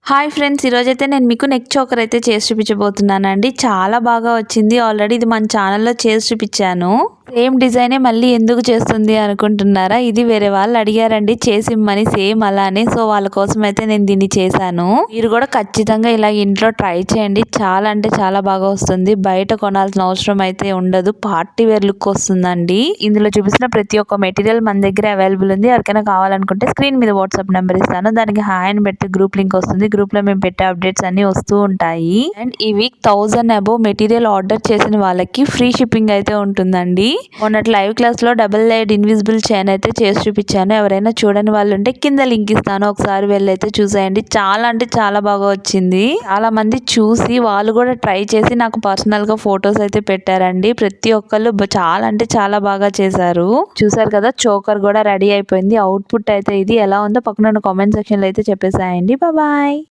Hi friends, ఈరోజైతే నేను మీకు నెక్ చోకర్ అయితే చేసి చూపించబోతున్నానండి. చాలా బాగా వచ్చింది. ఆల్రెడీ ఇది మన ఛానల్లో చేసి చూపించాను. సేమ్ డిజైనే మళ్ళీ ఎందుకు చేస్తుంది అనుకుంటున్నారా? ఇది వేరే వాళ్ళు అడిగారండి చేసిమ్మని, సేమ్ అలానే. సో వాళ్ళ కోసం అయితే నేను దీన్ని చేశాను. మీరు కూడా ఖచ్చితంగా ఇలా ఇంట్లో ట్రై చేయండి. చాలా అంటే చాలా బాగా వస్తుంది. బయట కొనాల్సిన అవసరం అయితే ఉండదు. పార్టీ వేర్ లుక్ వస్తుందండి. ఇందులో చూపిస్తున్న ప్రతి ఒక్క మెటీరియల్ మన దగ్గర అవైలబుల్ ఉంది. ఎవరికైనా కావాలనుకుంటే స్క్రీన్ మీద వాట్సాప్ నెంబర్ ఇస్తాను. దానికి హాయ్ అని పెట్టి గ్రూప్ లింక్ వస్తుంది. గ్రూప్ లో మేము పెట్టే అప్డేట్స్ అన్ని వస్తూ ఉంటాయి. అండ్ ఈ వీక్ 1000 అబోవ్ మెటీరియల్ ఆర్డర్ చేసిన వాళ్ళకి ఫ్రీ షిప్పింగ్ అయితే ఉంటుందండి. మొన్నటి లైవ్ క్లాస్ లో డబుల్ లేయర్డ్ ఇన్విజిబుల్ చైన్ అయితే చేసి చూపించాను. ఎవరైనా చూడని వాళ్ళు ఉంటే కింద లింక్ ఇస్తాను, ఒకసారి వెళ్ళైతే చూసేయండి. చాలా అంటే చాలా బాగా వచ్చింది. చాలా మంది చూసి వాళ్ళు కూడా ట్రై చేసి నాకు పర్సనల్ గా ఫొటోస్ అయితే పెట్టారండి. ప్రతి ఒక్కళ్ళు చాలా అంటే చాలా బాగా చేశారు. చూసారు కదా, చోకర్ కూడా రెడీ అయిపోయింది. అవుట్పుట్ అయితే ఇది ఎలా ఉందో పక్కన కామెంట్ సెక్షన్ లో అయితే చెప్పేసాయండి. బాయ్.